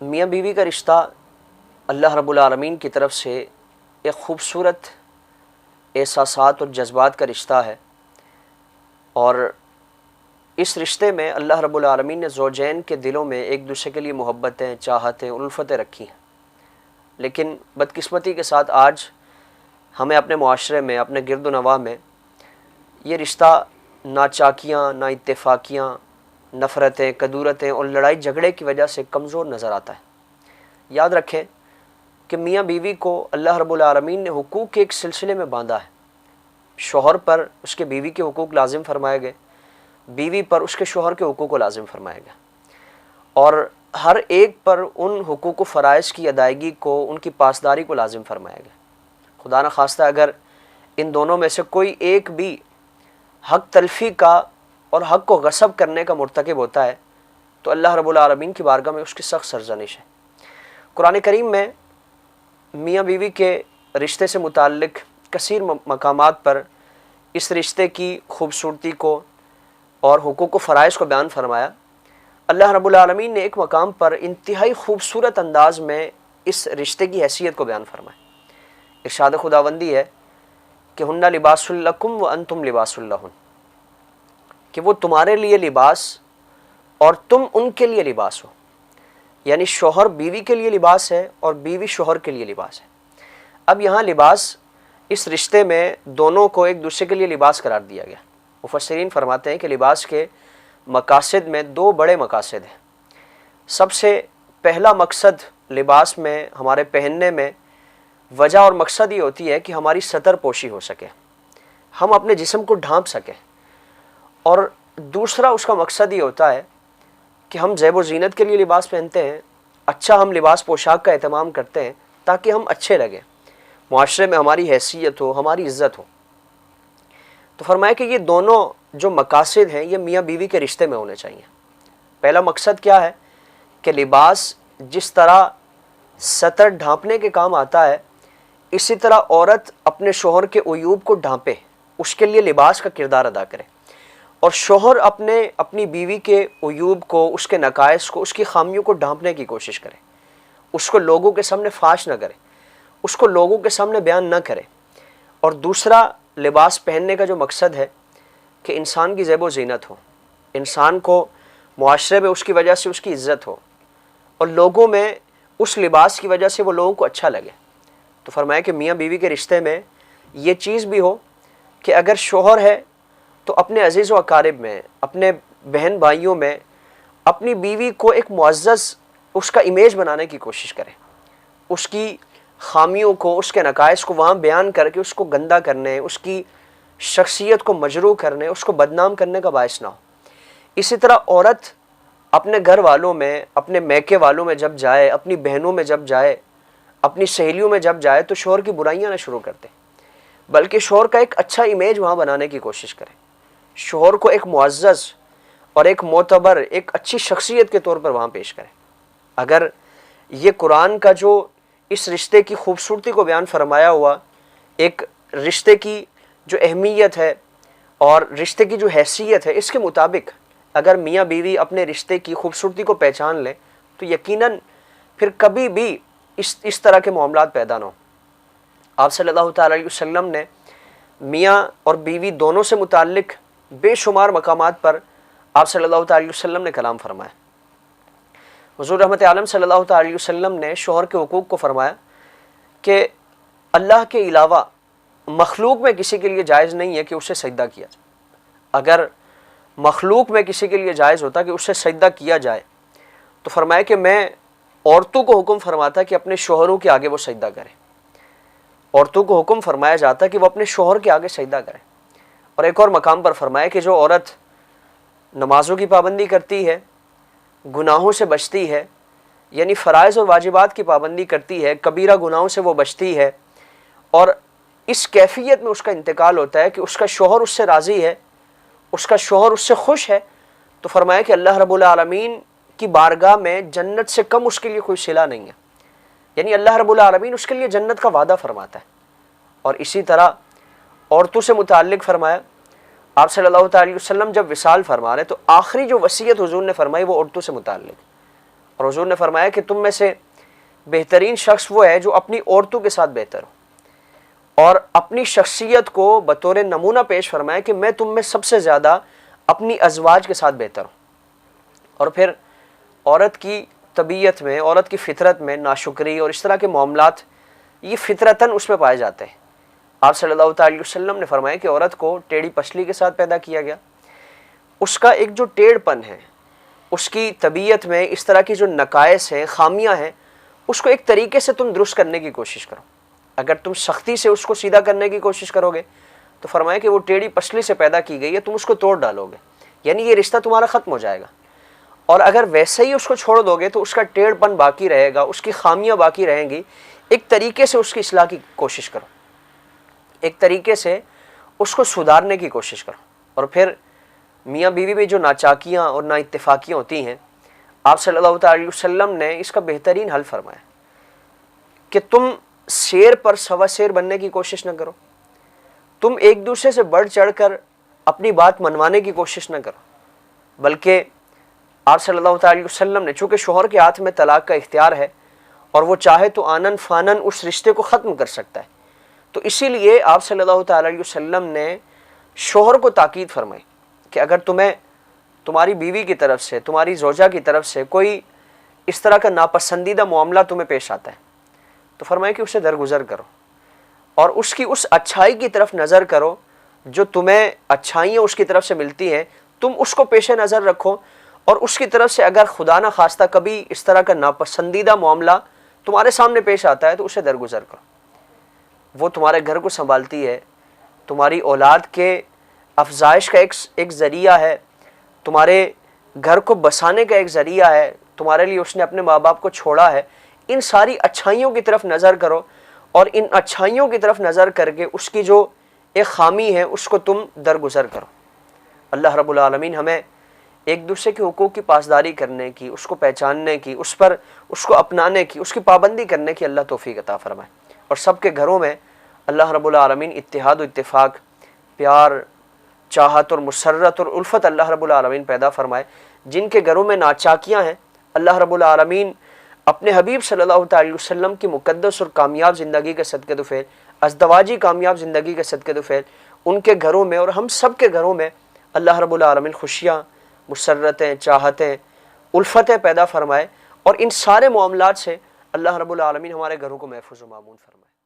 میاں بیوی کا رشتہ اللہ رب العالمین کی طرف سے ایک خوبصورت احساسات اور جذبات کا رشتہ ہے، اور اس رشتے میں اللہ رب العالمین نے زوجین کے دلوں میں ایک دوسرے کے لیے محبتیں، چاہتیں، الفتیں رکھی ہیں۔ لیکن بدقسمتی کے ساتھ آج ہمیں اپنے معاشرے میں، اپنے گرد و نواح میں یہ رشتہ ناچاکیاں، نا اتفاقیاں، نفرتیں، کدورتیں اور لڑائی جھگڑے کی وجہ سے کمزور نظر آتا ہے۔ یاد رکھیں کہ میاں بیوی کو اللہ رب العالمین نے حقوق کے ایک سلسلے میں باندھا ہے۔ شوہر پر اس کے بیوی کے حقوق لازم فرمائے گئے، بیوی پر اس کے شوہر کے حقوق کو لازم فرمایا گیا، اور ہر ایک پر ان حقوق و فرائض کی ادائیگی کو، ان کی پاسداری کو لازم فرمایا گیا۔ خدا نخواستہ اگر ان دونوں میں سے کوئی ایک بھی حق تلفی کا اور حق کو غصب کرنے کا مرتکب ہوتا ہے تو اللہ رب العالمین کی بارگاہ میں اس کی سخت سرزنش ہے۔ قرآن کریم میں میاں بیوی کے رشتے سے متعلق کثیر مقامات پر اس رشتے کی خوبصورتی کو اور حقوق و فرائض کو بیان فرمایا۔ اللہ رب العالمین نے ایک مقام پر انتہائی خوبصورت انداز میں اس رشتے کی حیثیت کو بیان فرمایا۔ ارشاد خداوندی ہے کہ ہن لباس لکم وانتم لباس لہن، کہ وہ تمہارے لیے لباس اور تم ان کے لیے لباس ہو، یعنی شوہر بیوی کے لیے لباس ہے اور بیوی شوہر کے لیے لباس ہے۔ اب یہاں لباس اس رشتے میں دونوں کو ایک دوسرے کے لیے لباس قرار دیا گیا۔ مفسرین فرماتے ہیں کہ لباس کے مقاصد میں دو بڑے مقاصد ہیں۔ سب سے پہلا مقصد لباس میں، ہمارے پہننے میں وجہ اور مقصد یہ ہوتی ہے کہ ہماری ستر پوشی ہو سکے، ہم اپنے جسم کو ڈھانپ سکیں، اور دوسرا اس کا مقصد یہ ہوتا ہے کہ ہم زیب و زینت کے لیے لباس پہنتے ہیں، اچھا ہم لباس پوشاک کا اہتمام کرتے ہیں تاکہ ہم اچھے لگیں، معاشرے میں ہماری حیثیت ہو، ہماری عزت ہو۔ تو فرمایا کہ یہ دونوں جو مقاصد ہیں یہ میاں بیوی کے رشتے میں ہونے چاہیے۔ پہلا مقصد کیا ہے کہ لباس جس طرح ستر ڈھانپنے کے کام آتا ہے، اسی طرح عورت اپنے شوہر کے عیوب کو ڈھانپے، اس کے لیے لباس کا کردار ادا کرے، اور شوہر اپنی بیوی کے عیوب کو، اس کے نقائص کو، اس کی خامیوں کو ڈھانپنے کی کوشش کرے، اس کو لوگوں کے سامنے فاش نہ کرے، اس کو لوگوں کے سامنے بیان نہ کرے۔ اور دوسرا لباس پہننے کا جو مقصد ہے کہ انسان کی زیب و زینت ہو، انسان کو معاشرے میں اس کی وجہ سے اس کی عزت ہو، اور لوگوں میں اس لباس کی وجہ سے وہ لوگوں کو اچھا لگے۔ تو فرمایا کہ میاں بیوی کے رشتے میں یہ چیز بھی ہو کہ اگر شوہر ہے تو اپنے عزیز و اقارب میں، اپنے بہن بھائیوں میں اپنی بیوی کو ایک معزز اس کا امیج بنانے کی کوشش کرے، اس کی خامیوں کو، اس کے نقائص کو وہاں بیان کر کے اس کو گندہ کرنے، اس کی شخصیت کو مجروح کرنے، اس کو بدنام کرنے کا باعث نہ ہو۔ اسی طرح عورت اپنے گھر والوں میں، اپنے میکے والوں میں جب جائے، اپنی بہنوں میں جب جائے، اپنی سہیلیوں میں جب جائے تو شوہر کی برائیاں نہ شروع کرتے، بلکہ شوہر کا ایک اچھا امیج وہاں بنانے کی کوشش کرے، شوہر کو ایک معزز اور ایک معتبر، ایک اچھی شخصیت کے طور پر وہاں پیش کرے۔ اگر یہ قرآن کا جو اس رشتے کی خوبصورتی کو بیان فرمایا ہوا، ایک رشتے کی جو اہمیت ہے اور رشتے کی جو حیثیت ہے، اس کے مطابق اگر میاں بیوی اپنے رشتے کی خوبصورتی کو پہچان لیں تو یقیناً پھر کبھی بھی اس طرح کے معاملات پیدا نہ ہوں۔ آپ صلی اللہ تعالیٰ علیہ وسلم نے میاں اور بیوی دونوں سے متعلق بے شمار مقامات پر آپ صلی اللہ تعالیٰ علیہ وسلم نے کلام فرمایا۔ حضور رحمت عالم صلی اللہ تعالیٰ علیہ وسلم نے شوہر کے حقوق کو فرمایا کہ اللہ کے علاوہ مخلوق میں کسی کے لیے جائز نہیں ہے کہ اسے سجدہ کیا جائے۔ اگر مخلوق میں کسی کے لیے جائز ہوتا کہ اسے سجدہ کیا جائے تو فرمایا کہ میں عورتوں کو حکم فرماتا کہ اپنے شوہروں کے آگے وہ سجدہ کریں، عورتوں کو حکم فرمایا جاتا کہ وہ اپنے شوہر کے آگے سجدہ کریں۔ اور ایک اور مقام پر فرمایا کہ جو عورت نمازوں کی پابندی کرتی ہے، گناہوں سے بچتی ہے، یعنی فرائض اور واجبات کی پابندی کرتی ہے، کبیرہ گناہوں سے وہ بچتی ہے، اور اس کیفیت میں اس کا انتقال ہوتا ہے کہ اس کا شوہر اس سے راضی ہے، اس کا شوہر اس سے خوش ہے، تو فرمایا کہ اللہ رب العالمین کی بارگاہ میں جنت سے کم اس کے لیے کوئی صلہ نہیں ہے، یعنی اللہ رب العالمین اس کے لیے جنت کا وعدہ فرماتا ہے۔ اور اسی طرح عورتوں سے متعلق فرمایا، آپ صلی اللہ تعالی وسلم جب وصال فرما رہے تو آخری جو وصیت حضور نے فرمائی وہ عورتوں سے متعلق، اور حضور نے فرمایا کہ تم میں سے بہترین شخص وہ ہے جو اپنی عورتوں کے ساتھ بہتر ہو، اور اپنی شخصیت کو بطور نمونہ پیش فرمایا کہ میں تم میں سب سے زیادہ اپنی ازواج کے ساتھ بہتر ہوں۔ اور پھر عورت کی طبیعت میں، عورت کی فطرت میں ناشکری اور اس طرح کے معاملات یہ فطرتاً اس میں پائے جاتے ہیں۔ آپ صلی اللہ تعالی علیہ وسلم نے فرمایا کہ عورت کو ٹیڑھی پسلی کے ساتھ پیدا کیا گیا، اس کا ایک جو ٹیڑھ پن ہے، اس کی طبیعت میں اس طرح کی جو نقائص ہیں، خامیاں ہیں، اس کو ایک طریقے سے تم درست کرنے کی کوشش کرو۔ اگر تم سختی سے اس کو سیدھا کرنے کی کوشش کرو گے تو فرمایا کہ وہ ٹیڑھی پسلی سے پیدا کی گئی ہے، تم اس کو توڑ ڈالو گے، یعنی یہ رشتہ تمہارا ختم ہو جائے گا۔ اور اگر ویسے ہی اس کو چھوڑ دو گے تو اس کا ٹیڑھ پن باقی رہے گا، اس کی خامیاں باقی رہیں گی۔ ایک طریقے سے اس کی اصلاح کی کوشش کرو، ایک طریقے سے اس کو سدھارنے کی کوشش کرو۔ اور پھر میاں بیوی میں جو ناچاکیاں اور نا اتفاقیاں ہوتی ہیں، آپ صلی اللہ تعالی علیہ وسلم نے اس کا بہترین حل فرمایا کہ تم شیر پر سوا شیر بننے کی کوشش نہ کرو، تم ایک دوسرے سے بڑھ چڑھ کر اپنی بات منوانے کی کوشش نہ کرو، بلکہ آپ صلی اللہ تعالی وسلم نے، چونکہ شوہر کے ہاتھ میں طلاق کا اختیار ہے اور وہ چاہے تو آنن فانن اس رشتے کو ختم کر سکتا ہے، تو اسی لیے آپ صلی اللہ تعالی وسلم نے شوہر کو تاکید فرمائی کہ اگر تمہیں تمہاری بیوی کی طرف سے، تمہاری زوجہ کی طرف سے کوئی اس طرح کا ناپسندیدہ معاملہ تمہیں پیش آتا ہے تو فرمایا کہ اسے درگزر کرو اور اس کی اس اچھائی کی طرف نظر کرو جو تمہیں اچھائیاں اس کی طرف سے ملتی ہیں، تم اس کو پیش نظر رکھو، اور اس کی طرف سے اگر خدا نہ خواستہ کبھی اس طرح کا ناپسندیدہ معاملہ تمہارے سامنے پیش آتا ہے تو اسے درگزر کرو۔ وہ تمہارے گھر کو سنبھالتی ہے، تمہاری اولاد کے افزائش کا ایک ذریعہ ہے، تمہارے گھر کو بسانے کا ایک ذریعہ ہے، تمہارے لیے اس نے اپنے ماں باپ کو چھوڑا ہے۔ ان ساری اچھائیوں کی طرف نظر کرو اور ان اچھائیوں کی طرف نظر کر کے اس کی جو ایک خامی ہے اس کو تم درگزر کرو۔ اللہ رب العالمین ہمیں ایک دوسرے کے حقوق کی پاسداری کرنے کی، اس کو پہچاننے کی، اس کو اپنانے کی، اس کی پابندی کرنے کی اللہ توفیق عطا فرمائے، اور سب کے گھروں میں اللہ رب العالمین اتحاد و اتفاق، پیار، چاہت اور مسرت اور الفت اللہ رب العالمین پیدا فرمائے۔ جن کے گھروں میں ناچاکیاں ہیں، اللہ رب العالمین اپنے حبیب صلی اللہ تعالی وسلم کی مقدس اور کامیاب زندگی کے صدقے دوفیل، ازدواجی کامیاب زندگی کے صدقے دوفیل ان کے گھروں میں اور ہم سب کے گھروں میں اللہ رب العالمین خوشیاں، مسرتیں، چاہتیں، الفتیں پیدا فرمائے، اور ان سارے معاملات سے اللہ رب العالمین ہمارے گھروں کو محفوظ و مامون فرمائے۔